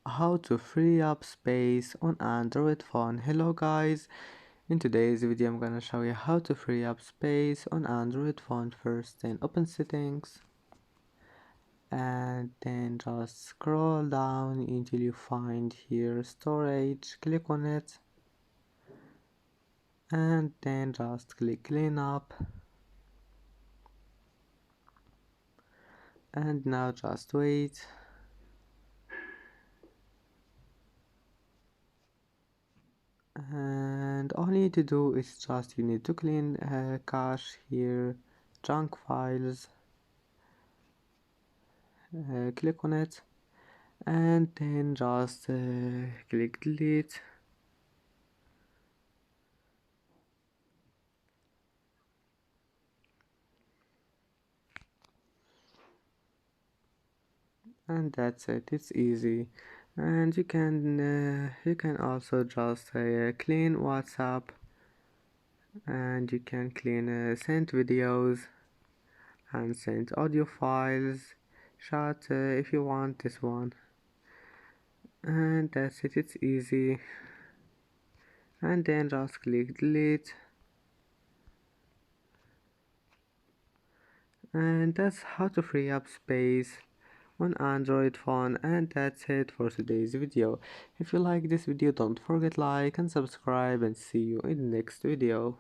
how to free up space on Android phone. Hello guys, in today's video I'm gonna show you how to free up space on Android phone. First, then open settings and then just scroll down until you find here storage. Click on it and then just click clean up, and now just wait. And all you need to do is just you need to clean cache here, junk files. Click on it and then just click delete. And that's it, it's easy. And you can also just clean WhatsApp, and you can clean send videos and send audio files, chat if you want this one. And that's it, it's easy. And then just click delete. And that's how to free up space on Android phone. And that's it for today's video. If you like this video, don't forget like and subscribe, and see you in the next video.